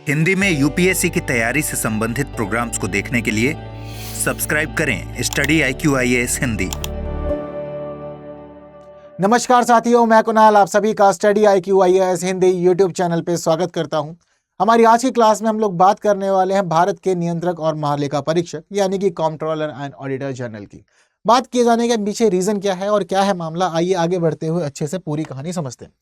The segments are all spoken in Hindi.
हिंदी में यूपीएससी की तैयारी से संबंधित प्रोग्राम्स को देखने के लिए सब्सक्राइब करें स्टडी IQ IAS हिंदी। नमस्कार साथियों, मैं कुणाल आप सभी का study IQ IAS Hindi YouTube channel पे स्वागत करता हूं। हमारी आज की क्लास में हम लोग बात करने वाले हैं भारत के नियंत्रक और महालेखा परीक्षक यानी कि कंट्रोलर एंड ऑडिटर जनरल की। बात किए जाने के पीछे रीजन क्या है और क्या है मामला, आइए आगे बढ़ते हुए अच्छे से पूरी कहानी समझते हैं।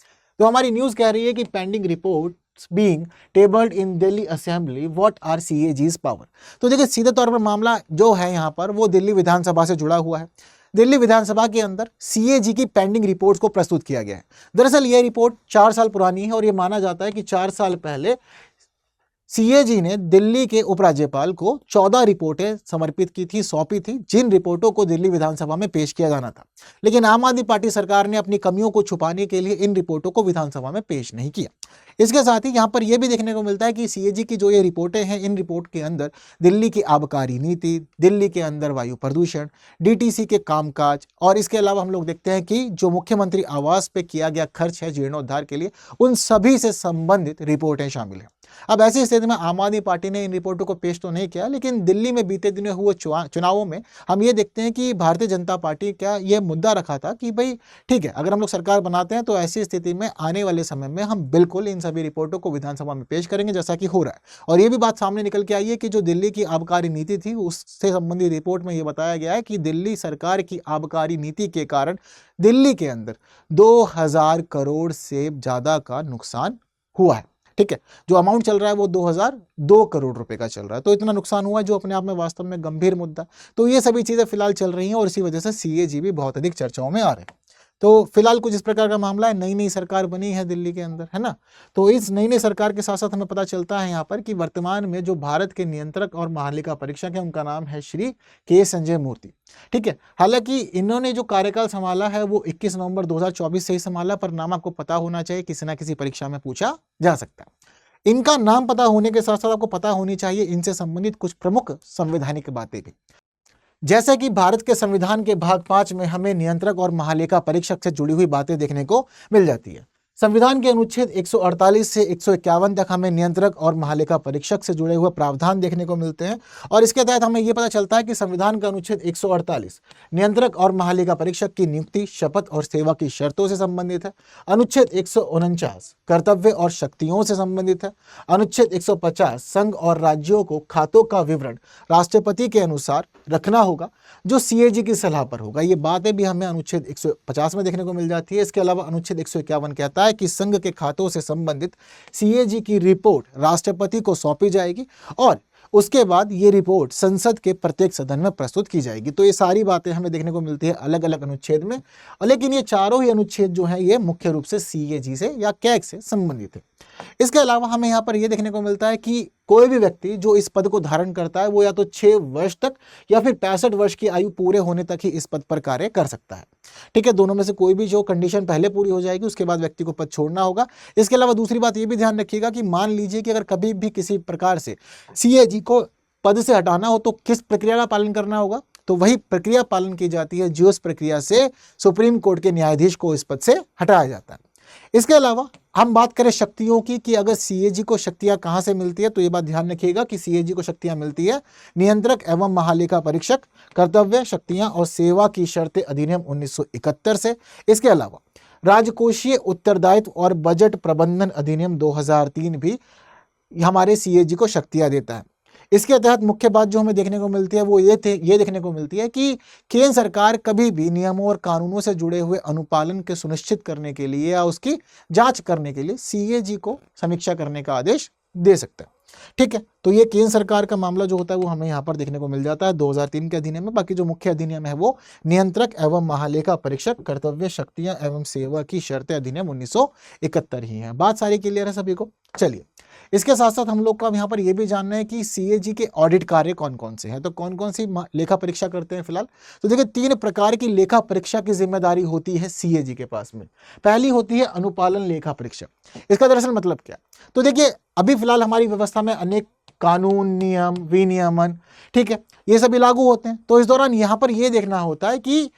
तो हमारी न्यूज कह रही है कि pending reports being tabled in Delhi assembly, what are CAG's power. तो देखिए सीधे तौर पर मामला जो है यहाँ पर वो दिल्ली विधानसभा से जुड़ा हुआ है। दिल्ली विधानसभा के अंदर CAG की पेंडिंग रिपोर्ट्स को प्रस्तुत किया गया है। दरअसल ये रिपोर्ट 4 साल पुरानी है और ये माना जाता है कि 4 साल पहले CAG ने दिल्ली के उपराज्यपाल को 14 रिपोर्टें समर्पित की थी, सौंपी थी, जिन रिपोर्टों को दिल्ली विधानसभा में पेश किया जाना था। लेकिन आम आदमी पार्टी सरकार ने अपनी कमियों को छुपाने के लिए इन रिपोर्टों को विधानसभा में पेश नहीं किया। इसके साथ ही यहाँ पर यह भी देखने को मिलता है कि CAG की जो ये रिपोर्टें हैं, इन रिपोर्ट के अंदर दिल्ली की आबकारी नीति, दिल्ली के अंदर वायु प्रदूषण, DTC के कामकाज और इसके अलावा हम लोग देखते हैं कि जो मुख्यमंत्री आवास पे किया गया खर्च है जीर्णोद्धार के लिए, उन सभी से संबंधित रिपोर्टें शामिल हैं। अब ऐसी स्थिति में आम आदमी पार्टी ने इन रिपोर्टों को पेश तो नहीं किया, लेकिन दिल्ली में बीते दिनों हुए चुनावों में हम ये देखते हैं कि भारतीय जनता पार्टी का यह मुद्दा रखा था कि भाई ठीक है, अगर हम लोग सरकार बनाते हैं तो ऐसी स्थिति में आने वाले समय में हम बिल्कुल इन सभी रिपोर्टों को विधानसभा में पेश करेंगे, जैसा कि हो रहा है। और ये भी बात सामने निकल के आई है कि जो दिल्ली की आबकारी नीति थी उससे संबंधित रिपोर्ट में ये बताया गया है कि दिल्ली सरकार की आबकारी नीति के कारण दिल्ली के अंदर 2000 करोड़ से ज्यादा का नुकसान हुआ है। ठीक है, जो अमाउंट चल रहा है वो 2002 करोड़ रुपए का चल रहा है। तो इतना नुकसान हुआ है जो अपने आप में वास्तव में गंभीर मुद्दा। तो ये सभी चीजें फिलहाल चल रही हैं और इसी वजह से CAG भी बहुत अधिक चर्चाओं में आ रहे हैं। तो फिलहाल कुछ इस प्रकार का मामला है। नई नई सरकार बनी है दिल्ली के अंदर, है ना। तो इस नई नई सरकार के साथ साथ हमें पता चलता है यहाँ पर कि वर्तमान में जो भारत के नियंत्रक और महालेखा परीक्षक है उनका नाम है श्री K संजय मूर्ति। ठीक है, हालांकि इन्होंने जो कार्यकाल संभाला है वो 21 नवंबर 2024 से ही संभाला, पर नाम आपको पता होना चाहिए, किसी ना किसी परीक्षा में पूछा जा सकता है। इनका नाम पता होने के साथ साथ आपको पता होनी चाहिए इनसे संबंधित कुछ प्रमुख संवैधानिक बातें भी। जैसे कि भारत के संविधान के भाग 5 में हमें नियंत्रक और महालेखा परीक्षक से जुड़ी हुई बातें देखने को मिल जाती है। संविधान के अनुच्छेद 148 से 151 तक हमें नियंत्रक और महालेखा परीक्षक से जुड़े हुए प्रावधान देखने को मिलते हैं और इसके तहत हमें यह पता चलता है कि संविधान का अनुच्छेद 148 नियंत्रक और महालेखा परीक्षक की नियुक्ति, शपथ और सेवा की शर्तों से संबंधित है। अनुच्छेद 149 कर्तव्य और शक्तियों से संबंधित है। अनुच्छेद 150 संघ और राज्यों को खातों का विवरण राष्ट्रपति के अनुसार रखना होगा, जो CAG की सलाह पर होगा। ये बातें भी हमें अनुच्छेद 150 में देखने को मिल जाती है। इसके अलावा अनुच्छेद 151 कहता है कि संघ के खातों से संबंधित CAG की रिपोर्ट राष्ट्रपति को सौंपी जाएगी और उसके बाद ये रिपोर्ट संसद के प्रत्येक सदन में प्रस्तुत की जाएगी। तो ये सारी बातें हमें देखने को मिलती है अलग अलग अनुच्छेद में, लेकिन ये चारों ही अनुच्छेद जो है ये मुख्य रूप से CAG से या CAG से संबंधित है। इसके अलावा हमें यहाँ पर यह देखने को मिलता है कि कोई भी व्यक्ति जो इस पद को धारण करता है वो या तो 6 वर्ष तक या फिर 65 वर्ष की आयु पूरे होने तक ही इस पद पर कार्य कर सकता है। ठीक है, दोनों में से कोई भी जो कंडीशन पहले पूरी हो जाएगी उसके बाद व्यक्ति को पद छोड़ना होगा। इसके अलावा दूसरी बात ये भी ध्यान रखिएगा कि मान लीजिए कि अगर कभी भी किसी प्रकार से CAG को पद से हटाना हो तो किस प्रक्रिया का पालन करना होगा, तो वही प्रक्रिया पालन की जाती है जिस प्रक्रिया से सुप्रीम कोर्ट के न्यायाधीश को इस पद से हटाया जाता है। इसके अलावा हम बात करें शक्तियों की कि अगर CAG को शक्तियां कहां से मिलती है, तो ये बात ध्यान रखिएगा कि CAG को शक्तियां मिलती है नियंत्रक एवं महालेखा परीक्षक, कर्तव्य, शक्तियां और सेवा की शर्तें अधिनियम 1971 से। इसके अलावा राजकोषीय उत्तरदायित्व और बजट प्रबंधन अधिनियम 2003 भी हमारे CAG को शक्तियां देता है। इसके तहत मुख्य बात जो हमें देखने को मिलती है वो ये देखने को मिलती है कि केंद्र सरकार कभी भी नियमों और कानूनों से जुड़े हुए अनुपालन के सुनिश्चित करने के लिए या उसकी जांच करने के लिए CAG को समीक्षा करने का आदेश दे सकता है। ठीक है, तो ये केंद्र सरकार का मामला जो होता है वो हमें यहाँ पर देखने को मिल जाता है 2003 के अधिनियम में। बाकी जो मुख्य अधिनियम है वो नियंत्रक एवं महालेखा परीक्षक, कर्तव्य, शक्तियां एवं सेवा की शर्तें अधिनियम 1971 ही है। बात सारी क्लियर है सभी को। चलिए, इसके साथ साथ हम लोग को अब यहाँ पर यह भी जानना है कि CAG के ऑडिट कार्य कौन कौन से हैं। तो कौन कौन सी लेखा परीक्षा करते हैं फिलहाल, तो देखिए 3 प्रकार की लेखा परीक्षा की जिम्मेदारी होती है CAG के पास में। पहली होती है अनुपालन लेखा परीक्षा। इसका दरअसल मतलब क्या, तो देखिए अभी फिलहाल हमारी व्यवस्था में अनेक कानून, नियम, विनियमन, ठीक है, ये सभी लागू होते हैं। तो इस दौरान यहाँ पर यह देखना होता है कि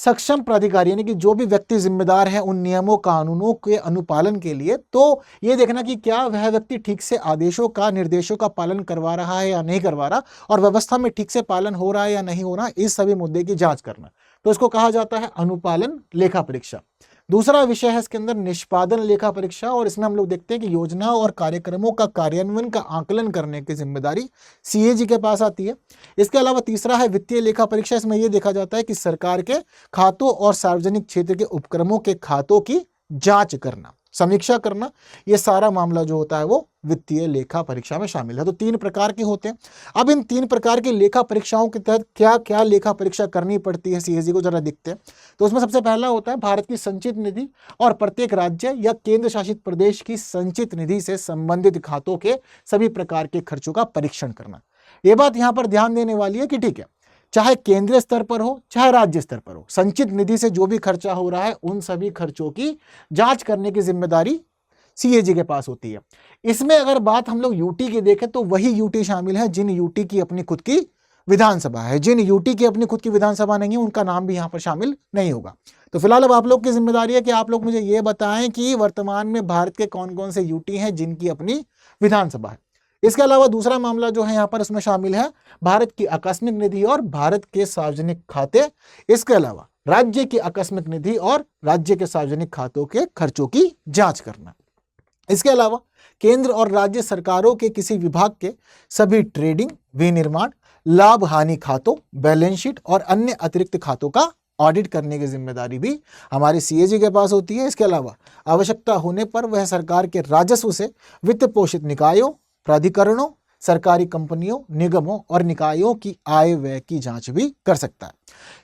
सक्षम प्राधिकारी यानी कि जो भी व्यक्ति जिम्मेदार है उन नियमों कानूनों के अनुपालन के लिए, तो ये देखना कि क्या वह व्यक्ति ठीक से आदेशों का निर्देशों का पालन करवा रहा है या नहीं करवा रहा, और व्यवस्था में ठीक से पालन हो रहा है या नहीं हो रहा, इस सभी मुद्दे की जांच करना। तो इसको कहा जाता है अनुपालन लेखा परीक्षा। दूसरा विषय है इसके अंदर निष्पादन लेखा परीक्षा, और इसमें हम लोग देखते हैं कि योजनाओं और कार्यक्रमों का कार्यान्वयन का आकलन करने की जिम्मेदारी सीएजी के पास आती है। इसके अलावा तीसरा है वित्तीय लेखा परीक्षा। इसमें यह देखा जाता है कि सरकार के खातों और सार्वजनिक क्षेत्र के उपक्रमों के खातों की जांच करना, समीक्षा करना, ये सारा मामला जो होता है वो वित्तीय लेखा परीक्षा में शामिल है। तो 3 प्रकार के होते हैं। अब इन 3 प्रकार की लेखा परीक्षाओं के तहत क्या क्या लेखा परीक्षा करनी पड़ती है सीएजी को, जरा देखते हैं। तो उसमें सबसे पहला होता है भारत की संचित निधि और प्रत्येक राज्य या केंद्र शासित प्रदेश की संचित निधि से संबंधित खातों के सभी प्रकार के खर्चों का परीक्षण करना। ये बात यहां पर ध्यान देने वाली है कि ठीक है, चाहे केंद्रीय स्तर पर हो चाहे राज्य स्तर पर हो, संचित निधि से जो भी खर्चा हो रहा है उन सभी खर्चों की जांच करने की जिम्मेदारी सीएजी के पास होती है। इसमें अगर बात हम लोग यूटी की देखें तो वही यूटी शामिल है जिन यूटी की अपनी खुद की विधानसभा है। जिन यूटी की अपनी खुद की विधानसभा नहीं है उनका नाम भी यहां पर शामिल नहीं होगा। तो फिलहाल अब आप लोग की जिम्मेदारी है कि आप लोग मुझे ये बताएं कि वर्तमान में भारत के कौन कौन से यूटी हैं जिनकी अपनी विधानसभा है। इसके अलावा दूसरा मामला जो है यहाँ पर उसमें शामिल है भारत की आकस्मिक निधि और भारत के सार्वजनिक खाते। इसके अलावा राज्य की आकस्मिक निधि और राज्य के सार्वजनिक खातों के खर्चों की जांच करना। इसके अलावा केंद्र और राज्य सरकारों के किसी विभाग के सभी ट्रेडिंग, विनिर्माण, लाभ हानि खातों, बैलेंस शीट और अन्य अतिरिक्त खातों का ऑडिट करने की जिम्मेदारी भी हमारी सीएजी के पास होती है। इसके अलावा आवश्यकता होने पर वह सरकार के राजस्व से वित्त पोषित निकायों, प्राधिकरणों, सरकारी कंपनियों, निगमों और निकायों की आय व्यय की जांच भी कर सकता है।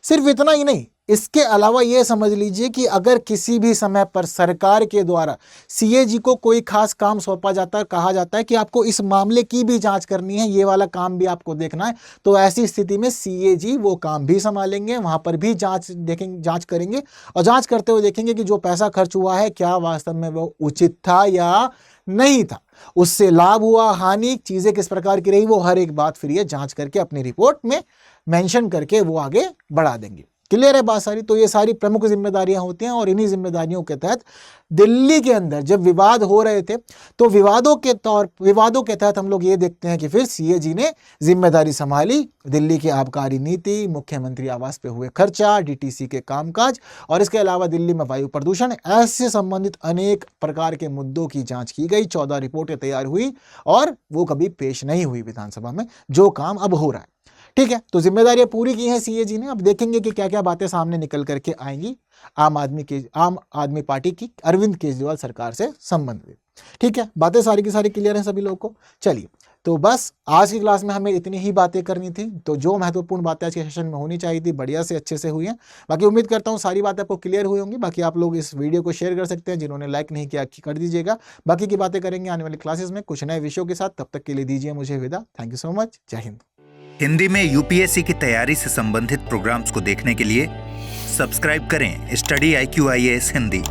सिर्फ इतना ही नहीं, इसके अलावा यह समझ लीजिए कि अगर किसी भी समय पर सरकार के द्वारा सीएजी को कोई खास काम सौंपा जाता है, कहा जाता है कि आपको इस मामले की भी जांच करनी है, ये वाला काम भी आपको देखना है, तो ऐसी स्थिति में सीएजी वो काम भी संभालेंगे, वहां पर भी जांच करेंगे और जांच करते हुए देखेंगे कि जो पैसा खर्च हुआ है क्या वास्तव में वो उचित था या नहीं था, उससे लाभ हुआ, हानि, चीजें किस प्रकार की रही, वो हर एक बात फिर ये जांच करके अपनी रिपोर्ट में मेंशन करके वो आगे बढ़ा देंगे। क्लियर है बात सारी? तो ये सारी प्रमुख जिम्मेदारियां होती हैं और इन्हीं जिम्मेदारियों के तहत दिल्ली के अंदर जब विवाद हो रहे थे तो विवादों के तहत हम लोग ये देखते हैं कि फिर सीएजी ने जिम्मेदारी संभाली। दिल्ली की आबकारी नीति, मुख्यमंत्री आवास पे हुए खर्चा, डीटीसी के कामकाज और इसके अलावा दिल्ली में वायु प्रदूषण, ऐसे संबंधित अनेक प्रकार के मुद्दों की जांच की गई। 14 रिपोर्टें तैयार हुई और वो कभी पेश नहीं हुई विधानसभा में, जो काम अब हो रहा है। ठीक है, तो जिम्मेदारियां पूरी की हैं सीएजी ने। अब देखेंगे कि क्या क्या बातें सामने निकल करके आएंगी आम आदमी पार्टी की अरविंद केजरीवाल सरकार से संबंधित। ठीक है, बातें सारी की सारी क्लियर हैं सभी लोगों को। चलिए, तो बस आज की क्लास में हमें इतनी ही बातें करनी थी। तो जो महत्वपूर्ण बातें आज के सेशन में होनी चाहिए थी बढ़िया से अच्छे से हुई हैं। बाकी उम्मीद करता हूँ सारी बातें आपको क्लियर हुई होंगी। बाकी आप लोग इस वीडियो को शेयर कर सकते हैं, जिन्होंने लाइक नहीं किया कर दीजिएगा। बाकी की बातें करेंगे आने वाली क्लासेस में कुछ नए विषयों के साथ। तब तक के लिए दीजिए मुझे विदा। Thank you so much. जय हिंद। हिंदी में यूपीएससी की तैयारी से संबंधित प्रोग्राम्स को देखने के लिए सब्सक्राइब करें स्टडी IQ IAS हिंदी।